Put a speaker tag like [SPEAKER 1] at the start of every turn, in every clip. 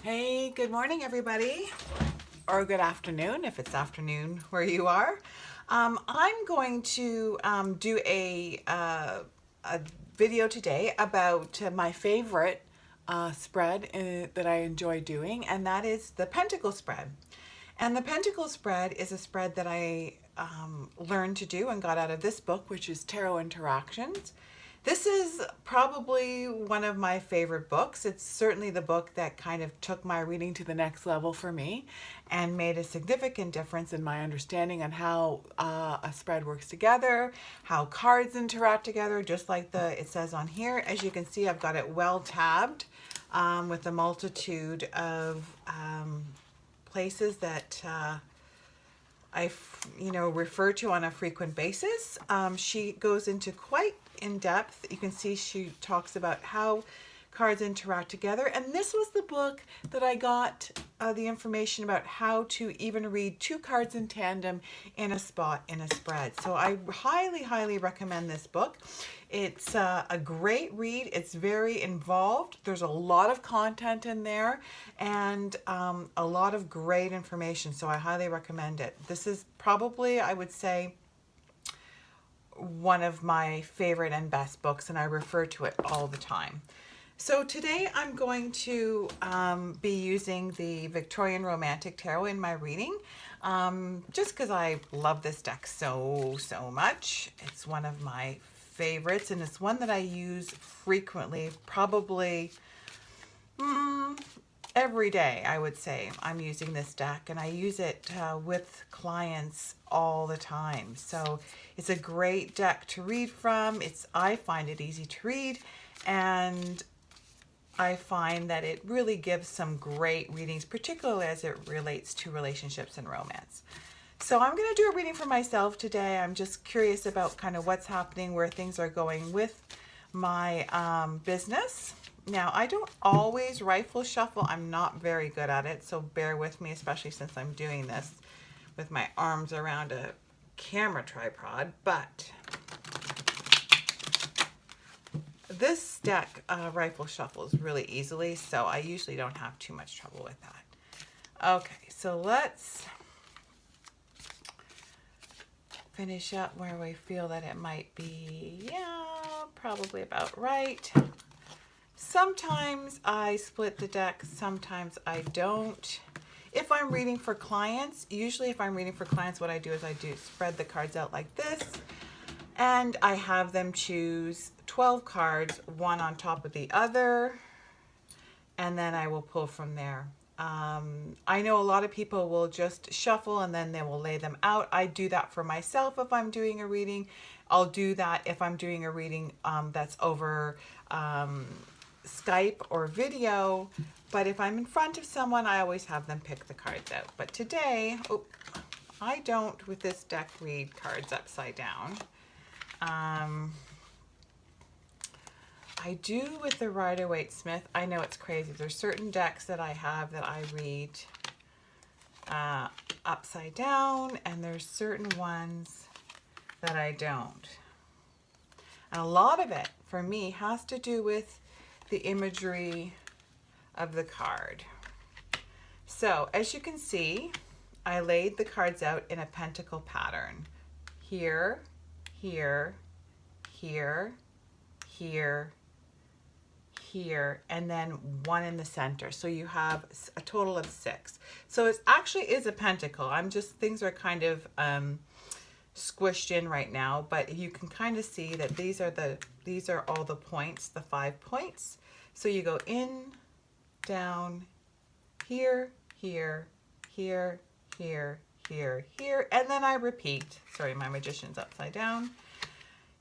[SPEAKER 1] Hey, good morning, everybody, or good afternoon if it's afternoon where you are. I'm going to do a video today about my favorite spread that I enjoy doing, and that is the Pentacle Spread. And the Pentacle Spread is a spread that I learned to do and got out of this book, which is Tarot Interactions. This is probably one of my favorite books. It's certainly the book that kind of took my reading to the next level for me and made a significant difference in my understanding on how a spread works together, how cards interact together, just like it says on here. As you can see, I've got it well tabbed with a multitude of places that I refer to on a frequent basis. She goes into quite in depth. You can see she talks about how cards interact together. And this was the book that I got the information about how to even read two cards in tandem in a spot in a spread. So I highly, highly recommend this book. It's a great read. It's very involved. There's a lot of content in there and a lot of great information. So I highly recommend it. This is probably, I would say, one of my favorite and best books, and I refer to it all the time. So today I'm going to be using the Victorian Romantic Tarot in my reading, just because I love this deck so much. It's one of my favorites, and it's one that I use frequently, probably every day. I would say I'm using this deck, and I use it with clients all the time. So it's a great deck to read from. I find it easy to read, and I find that it really gives some great readings, particularly as it relates to relationships and romance. So I'm going to do a reading for myself today. I'm just curious about kind of what's happening, where things are going with my business. Now, I don't always rifle shuffle. I'm not very good at it, so bear with me, especially since I'm doing this with my arms around a camera tripod. But this deck rifle shuffles really easily, so I usually don't have too much trouble with that. Okay, so let's finish up where we feel that it might be, probably about right. Sometimes I split the deck, sometimes I don't. If I'm reading for clients, usually if I'm reading for clients, what I do is I do spread the cards out like this, and I have them choose 12 cards, one on top of the other, and then I will pull from there. I know a lot of people will just shuffle and then they will lay them out. I do that for myself if I'm doing a reading. I'll do that if I'm doing a reading that's over Skype or video. But if I'm in front of someone, I always have them pick the cards out. But today, I don't with this deck read cards upside down. I do with the Rider-Waite-Smith. I know it's crazy. There's certain decks that I have that I read upside down, and there's certain ones that I don't. And a lot of it, for me, has to do with the imagery of the card. So, as you can see, I laid the cards out in a pentacle pattern. Here, here, here, here, here, and then one in the center. So you have a total of 6. So it actually is a pentacle. Things are kind of squished in right now, but you can kind of see that these are all the points, the 5 points. So you go in, down, here, here, here, here, here, here, and then I repeat. Sorry, my magician's upside down.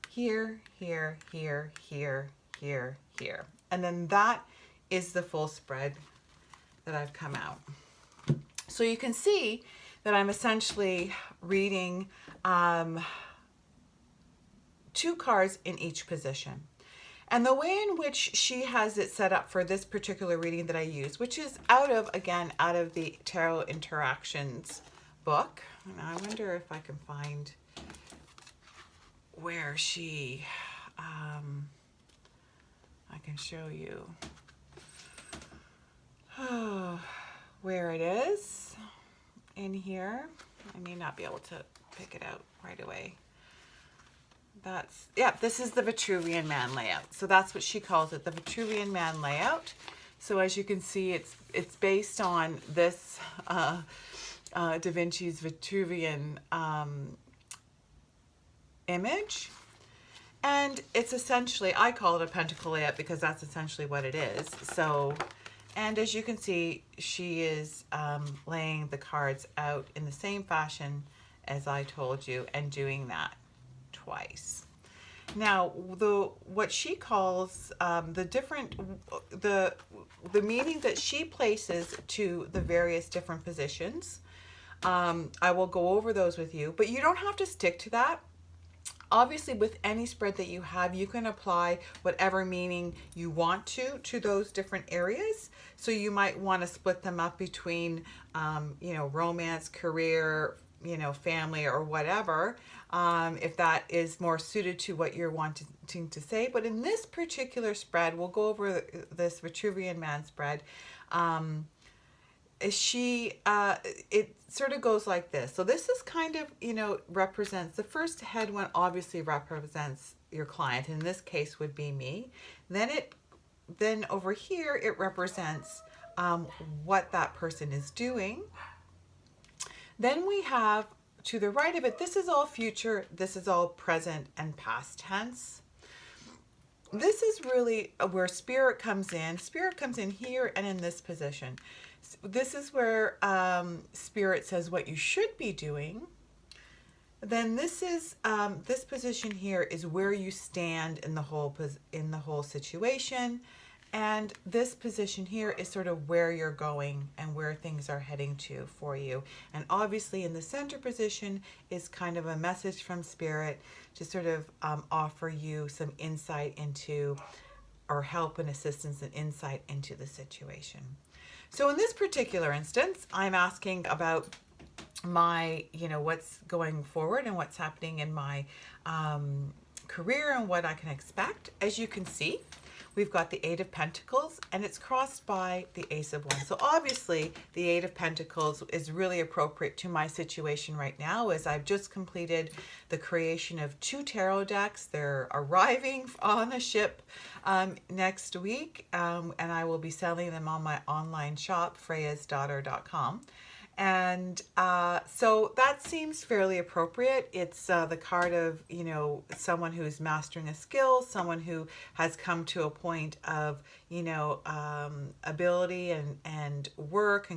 [SPEAKER 1] Here, here, here, here, here, here. And then that is the full spread that I've come out. So you can see that I'm essentially reading 2 cards in each position. And the way in which she has it set up for this particular reading that I use, which is out of the Tarot Interactions book. And I wonder if I can find where she, I can show you. Oh, where it is in here. I may not be able to pick it out right away. That's, yeah, this is the Vitruvian Man layout. So that's what she calls it, the Vitruvian Man layout. So as you can see, it's based on this Da Vinci's Vitruvian image. And it's essentially, I call it a pentacle layout because that's essentially what it is. So, and as you can see, she is laying the cards out in the same fashion as I told you and doing that twice. Now, what she calls the meaning that she places to the various different positions, I will go over those with you, but you don't have to stick to that. Obviously, with any spread that you have, you can apply whatever meaning you want to those different areas. So you might want to split them up between, you know, romance, career, you know, family, or whatever, if that is more suited to what you're wanting to say. But in this particular spread, we'll go over this Vitruvian Man spread. It sort of goes like this. So this is kind of, you know, represents, the first head one obviously represents your client. In this case would be me. Then over here, it represents what that person is doing. Then we have to the right of it, this is all future, this is all present and past tense. This is really where spirit comes in. Spirit comes in here and in this position. This is where spirit says what you should be doing. Then this is this position here is where you stand in the whole situation. And this position here is sort of where you're going and where things are heading to for you. And obviously in the center position is kind of a message from spirit to sort of offer you some insight into, or help and assistance and insight into the situation. So in this particular instance, I'm asking about my, you know, what's going forward and what's happening in my career and what I can expect. As you can see, we've got the Eight of Pentacles and it's crossed by the Ace of Wands. So obviously the Eight of Pentacles is really appropriate to my situation right now, as I've just completed the creation of 2 tarot decks. They're arriving on a ship next week, and I will be selling them on my online shop, freyasdaughter.com. And so that seems fairly appropriate. It's the card of, you know, someone who's mastering a skill, someone who has come to a point of, you know, ability and work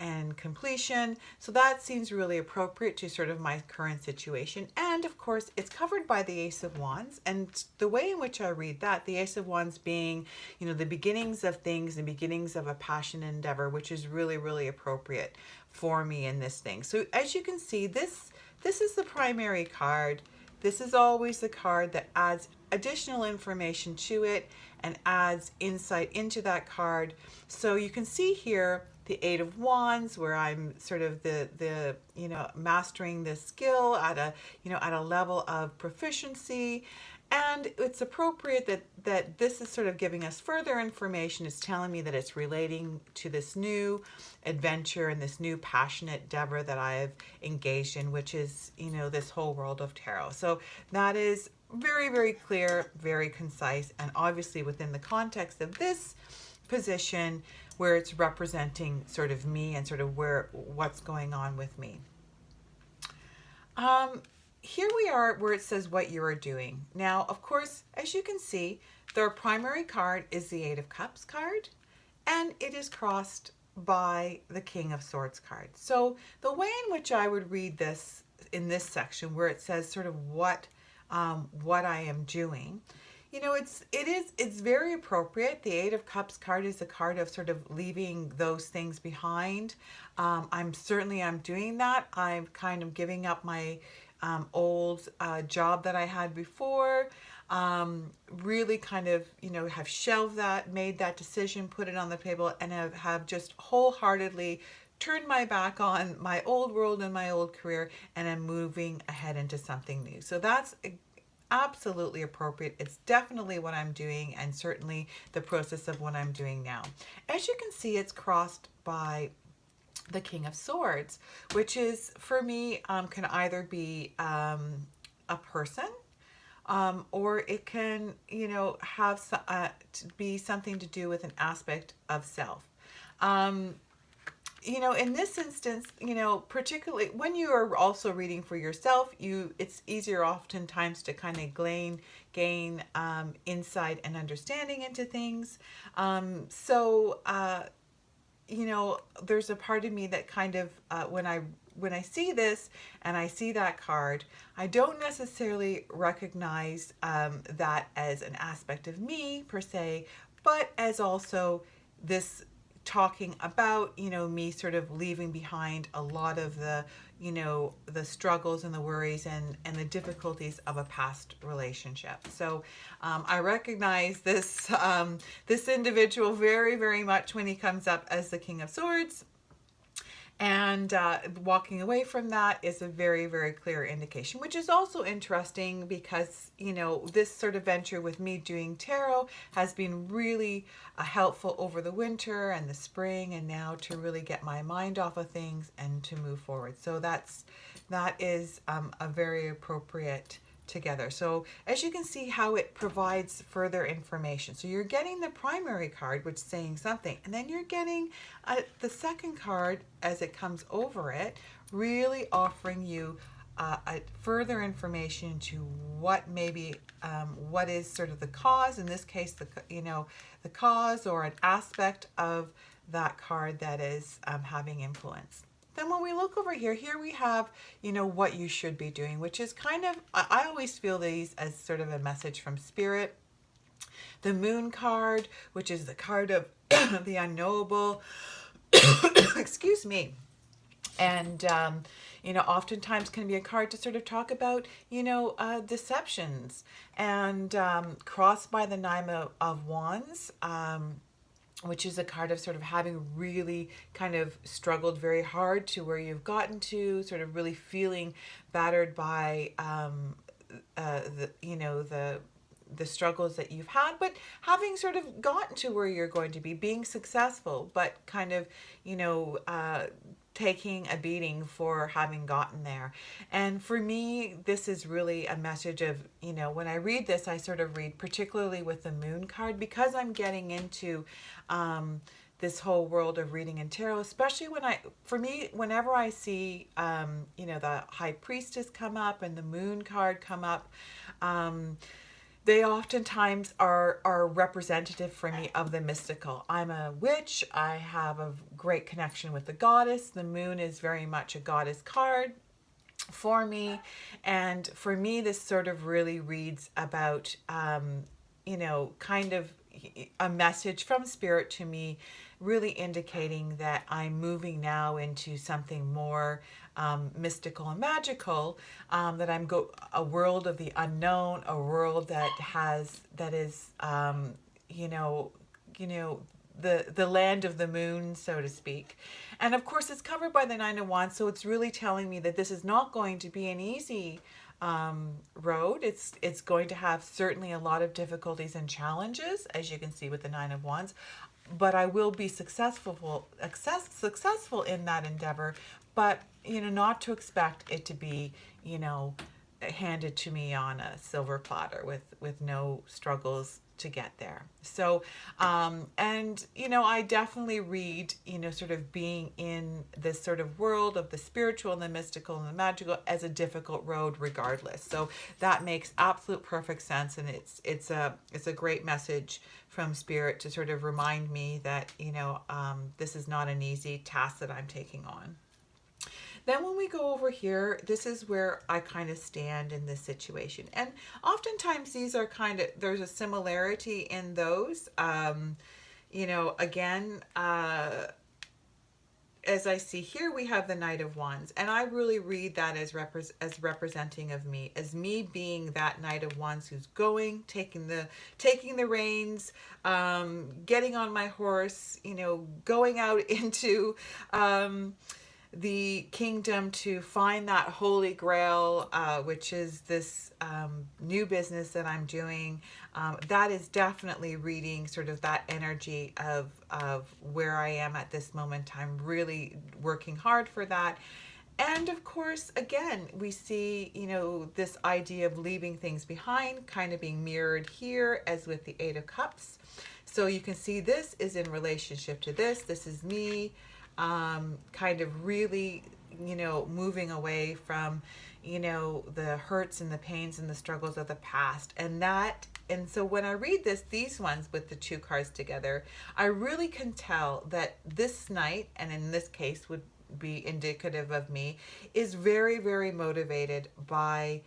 [SPEAKER 1] and completion. So that seems really appropriate to sort of my current situation. And of course, it's covered by the Ace of Wands. And the way in which I read that, the Ace of Wands being, you know, the beginnings of things, the beginnings of a passion endeavor, which is really, really appropriate for me in this thing. So as you can see, this is the primary card. This is always the card that adds additional information to it and adds insight into that card. So you can see here the Eight of Wands, where I'm sort of the you know, mastering this skill at a, you know, at a level of proficiency. And it's appropriate that this is sort of giving us further information. It's telling me that it's relating to this new adventure and this new passionate endeavor that I've engaged in, which is, you know, this whole world of tarot. So that is very, very clear, very concise, and obviously within the context of this position where it's representing sort of me and sort of what's going on with me. Here we are where it says what you are doing. Now, of course, as you can see, their primary card is the Eight of Cups card, and it is crossed by the King of Swords card. So the way in which I would read this in this section where it says sort of what I am doing, you know, it's very appropriate. The Eight of Cups card is a card of sort of leaving those things behind. I'm doing that. I'm kind of giving up my old job that I had before. Really kind of, you know, have shelved that, made that decision, put it on the table, and have just wholeheartedly turned my back on my old world and my old career, and I'm moving ahead into something new. So that's absolutely appropriate. It's definitely what I'm doing, and certainly the process of what I'm doing now. As you can see, it's crossed by the King of Swords, which is for me can either be a person, or it can, have be something to do with an aspect of self. Um, in this instance, particularly when you are also reading for yourself, it's easier oftentimes to kind of gain insight and understanding into things. There's a part of me that kind of, when I see this and I see that card, I don't necessarily recognize that as an aspect of me per se, but as also this talking about, me sort of leaving behind a lot of the struggles and the worries and the difficulties of a past relationship. So I recognize this individual very, very much when he comes up as the King of Swords. And walking away from that is a very, very clear indication, which is also interesting because, this sort of venture with me doing tarot has been really helpful over the winter and the spring, and now to really get my mind off of things and to move forward. So that is a very appropriate together. So as you can see how it provides further information. So you're getting the primary card, which is saying something, and then you're getting the second card as it comes over it, really offering you further information to what maybe what is sort of the cause, in this case, the cause or an aspect of that card that is having influence. Then when we look over here we have, what you should be doing, which is kind of, I always feel these as sort of a message from Spirit. The Moon card, which is the card of the unknowable, excuse me. And, oftentimes can be a card to sort of talk about, deceptions. And crossed by the Nine of Wands, which is a card of sort of having really kind of struggled very hard to where you've gotten to, sort of really feeling battered by the struggles that you've had, but having sort of gotten to where you're going to be, being successful, but kind of, taking a beating for having gotten there. And for me, this is really a message of, when I read this, I sort of read particularly with the Moon card, because I'm getting into this whole world of reading and tarot, especially whenever I see, the High Priestess come up and the Moon card come up, they oftentimes are representative for me of the mystical. I'm a witch. I have a great connection with the goddess. The Moon is very much a goddess card for me. And for me, this sort of really reads about, kind of a message from Spirit to me, really indicating that I'm moving now into something more mystical and magical, that I'm a world of the unknown, a world that is the land of the moon, so to speak. And of course, it's covered by the Nine of Wands, so it's really telling me that this is not going to be an easy road. It's going to have certainly a lot of difficulties and challenges, as you can see with the Nine of Wands, but I will be successful in that endeavor. But not to expect it to be handed to me on a silver platter with no struggles to get there. So I definitely read sort of being in this sort of world of the spiritual and the mystical and the magical as a difficult road regardless. So that makes absolute perfect sense, and it's a great message from Spirit to sort of remind me that this is not an easy task that I'm taking on. Then when we go over here, this is where I kind of stand in this situation. And oftentimes these are there's a similarity in those. Again, as I see here, we have the Knight of Wands. And I really read that as representing of me, as me being that Knight of Wands who's taking the reins, getting on my horse, going out into the kingdom to find that holy grail, which is this new business that I'm doing. That is definitely reading sort of that energy of where I am at this moment. I'm really working hard for that. And of course, again, we see, this idea of leaving things behind kind of being mirrored here as with the Eight of Cups. So you can see this is in relationship to this. This is me kind of really, moving away from, the hurts and the pains and the struggles of the past. And so when I read these ones with the two cards together, I really can tell that this night, and in this case would be indicative of me, is very, very motivated by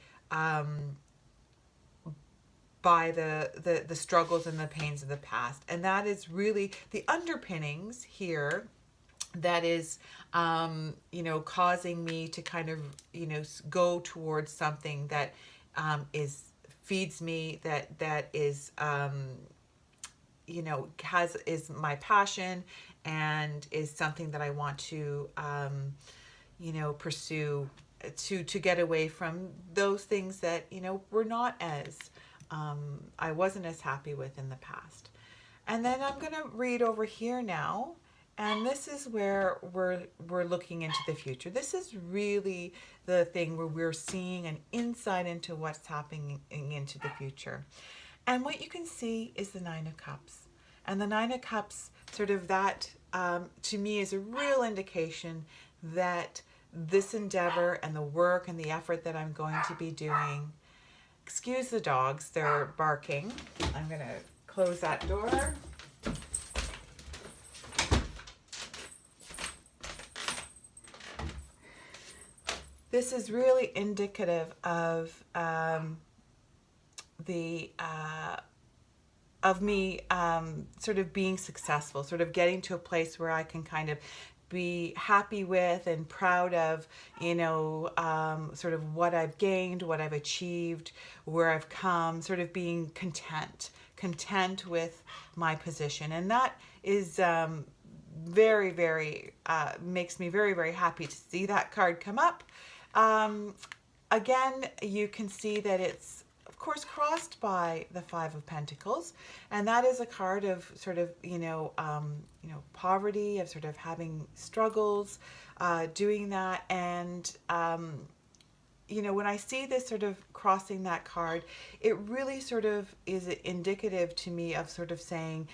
[SPEAKER 1] the struggles and the pains of the past. And that is really the underpinnings here that is causing me to kind of go towards something that is feeds me, that is is my passion, and is something that I want to pursue, to get away from those things that were not as I wasn't as happy with in the past. And then I'm going to read over here now, and this is where we're looking into the future. This is really the thing where we're seeing an insight into what's happening into the future. And what you can see is the Nine of Cups. And the Nine of Cups, sort of that, to me, is a real indication that this endeavor and the work and the effort that I'm going to be doing. Excuse the dogs, they're barking. I'm going to close that door. This is really indicative of me sort of being successful, sort of getting to a place where I can kind of be happy with and proud of, sort of what I've gained, what I've achieved, where I've come, sort of being content with my position. And that is very, very, makes me very, very happy to see that card come up. Again, you can see that it's, of course, crossed by the Five of Pentacles, and that is a card of sort of poverty, of sort of having struggles, doing that. And when I see this sort of crossing that card, it really sort of is indicative to me of sort of saying,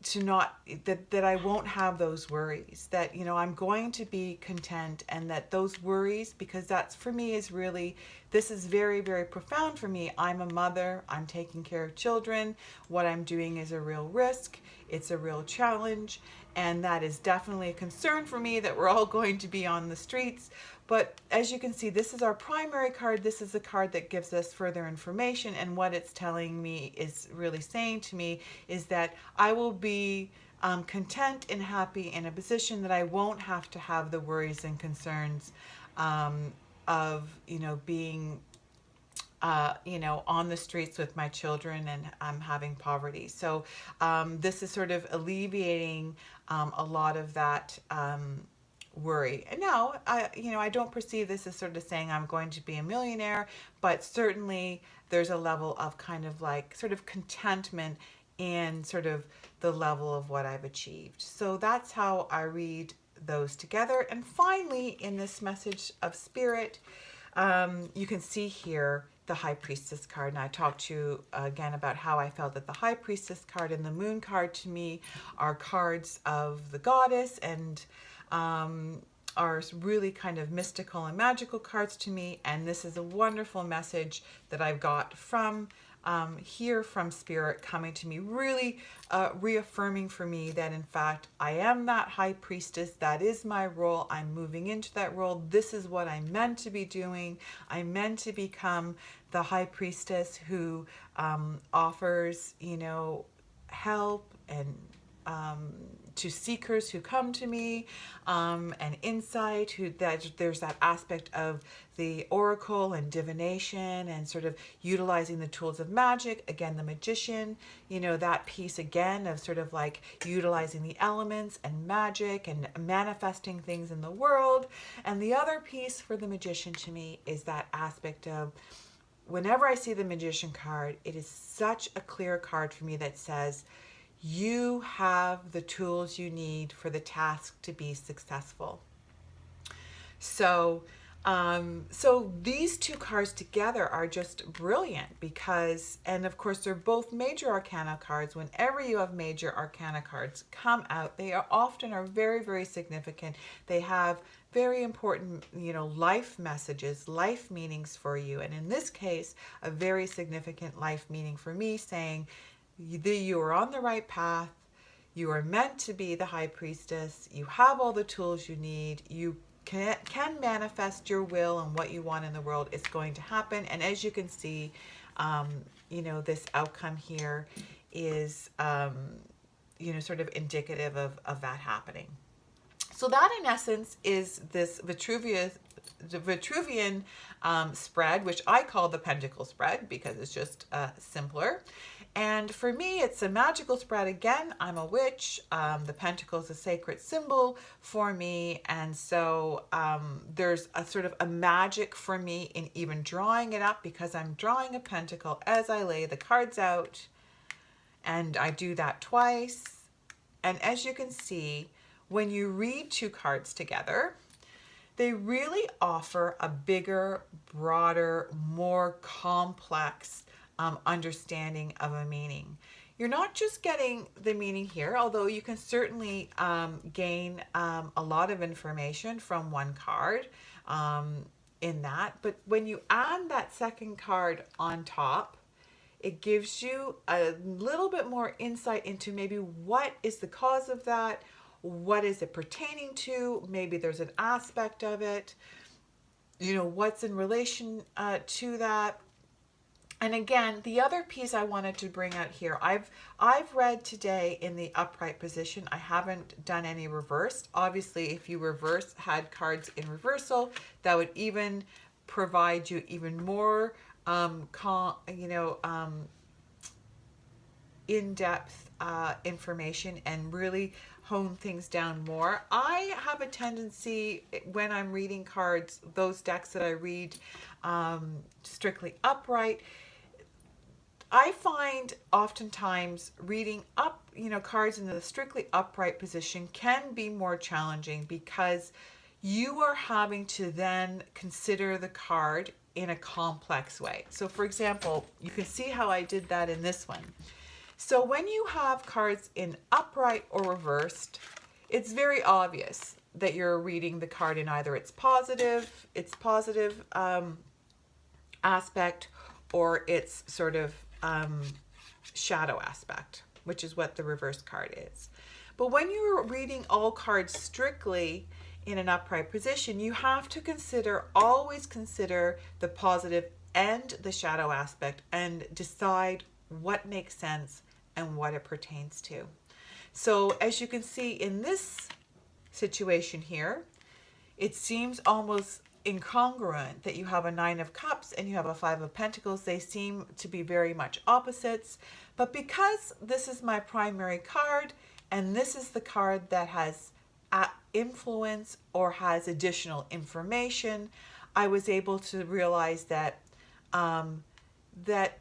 [SPEAKER 1] to not that I won't have those worries, that I'm going to be content, and that those worries, because that's for me is really, this is very, very profound for me. I'm a mother, I'm taking care of children, what I'm doing is a real risk, it's a real challenge, and that is definitely a concern for me, that we're all going to be on the streets. But as you can see, this is our primary card. This is the card that gives us further information, and what it's telling me is really saying to me is that I will be content and happy in a position that I won't have to have the worries and concerns of being on the streets with my children, and I'm having poverty. So this is sort of alleviating a lot of that worry. And now, I don't perceive this as sort of saying I'm going to be a millionaire, but certainly there's a level of kind of like sort of contentment in sort of the level of what I've achieved. So that's how I read those together. And finally, in this message of spirit, you can see here the High Priestess card. And I talked to you again about how I felt that the High Priestess card and the Moon card to me are cards of the goddess, and are really kind of mystical and magical cards to me. And this is a wonderful message that I've got from here from Spirit, coming to me, really reaffirming for me that in fact I am that High Priestess. That is my role. I'm moving into that role. This is what I'm meant to be doing. I'm meant to become the High Priestess who offers help and to seekers who come to me, and insight, who that there's that aspect of the oracle and divination and sort of utilizing the tools of magic. Again, the magician, you know, that piece again of sort of like utilizing the elements and magic and manifesting things in the world. And the other piece for the magician to me is that aspect of, whenever I see the magician card, it is such a clear card for me that says, you have the tools you need for the task to be successful. So, so these two cards together are just brilliant because, and of course, they're both major arcana cards. Whenever you have major arcana cards come out, they are often very, very significant. They have very important, you know, life messages, life meanings for you. And in this case, a very significant life meaning for me, saying you are on the right path. You are meant to be the high priestess. You have all the tools you need. You can manifest your will and what you want in the world. It's going to happen. And as you can see, you know, this outcome here is, you know, sort of indicative of that happening. So that in essence is this Vitruvian spread, which I call the Pentacle Spread because it's just simpler. And for me, it's a magical spread. Again, I'm a witch. The pentacle is a sacred symbol for me. And so there's a sort of a magic for me in even drawing it up, because I'm drawing a pentacle as I lay the cards out. And I do that twice. And as you can see, when you read two cards together, they really offer a bigger, broader, more complex understanding of a meaning. You're not just getting the meaning here, although you can certainly gain a lot of information from one card in that. But when you add that second card on top, it gives you a little bit more insight into maybe what is the cause of that, what is it pertaining to, maybe there's an aspect of it, you know, what's in relation to that. And again, the other piece I wanted to bring out here, I've read today in the upright position. I haven't done any reversed. Obviously, if you had cards in reversal, that would even provide you even more, in-depth information and really hone things down more. I have a tendency when I'm reading cards, those decks that I read strictly upright, I find oftentimes reading up, you know, cards in the strictly upright position can be more challenging because you are having to then consider the card in a complex way. So for example, you can see how I did that in this one. So when you have cards in upright or reversed, it's very obvious that you're reading the card in either its positive aspect, or its sort of shadow aspect, which is what the reverse card is. But when you're reading all cards strictly in an upright position, you have to always consider the positive and the shadow aspect and decide what makes sense and what it pertains to. So as you can see in this situation here, it seems almost incongruent that you have a 9 of Cups and you have a 5 of Pentacles. They seem to be very much opposites, but because this is my primary card and this is the card that has influence or has additional information, I was able to realize that that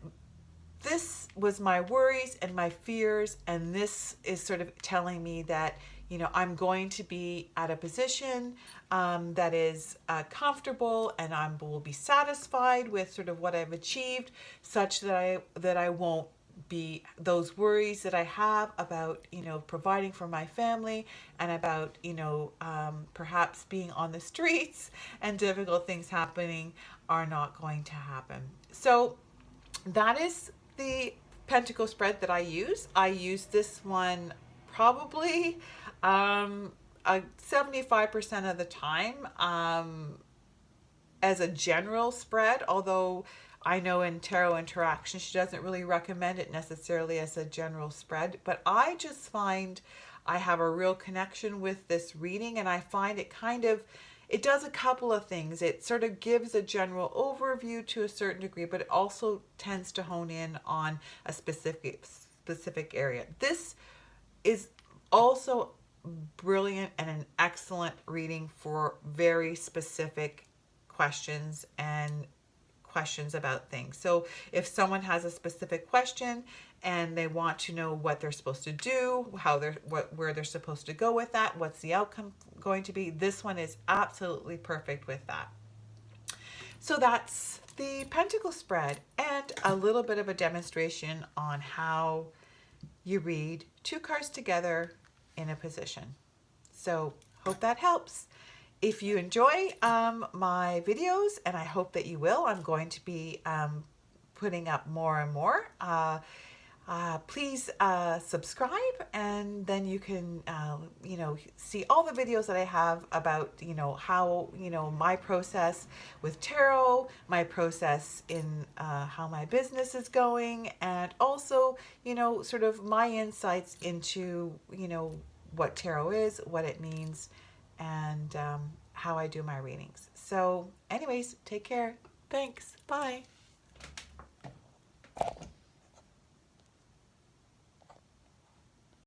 [SPEAKER 1] this was my worries and my fears, and this is sort of telling me that, you know, I'm going to be at a position that is comfortable, and I will be satisfied with sort of what I've achieved, such that I won't be those worries that I have about, you know, providing for my family and about, you know, perhaps being on the streets and difficult things happening are not going to happen. So that is the Pentacle spread that I use. I use this one probably 75% of the time as a general spread, although I know in Tarot Interaction, she doesn't really recommend it necessarily as a general spread, but I just find I have a real connection with this reading, and I find it kind of, it does a couple of things. It sort of gives a general overview to a certain degree, but it also tends to hone in on a specific area. This is also brilliant and an excellent reading for very specific questions and questions about things. So if someone has a specific question and they want to know what they're supposed to do, where they're supposed to go with that, what's the outcome going to be, this one is absolutely perfect with that. So that's the Pentacle Spread and a little bit of a demonstration on how you read two cards together in a position. So hope that helps. If you enjoy my videos, and I hope that you will, I'm going to be putting up more and more. Please subscribe, and then you can, see all the videos that I have about, how, my process with tarot, my process in how my business is going, and also, sort of my insights into, what tarot is, what it means, and how I do my readings. So anyways, take care. Thanks. Bye.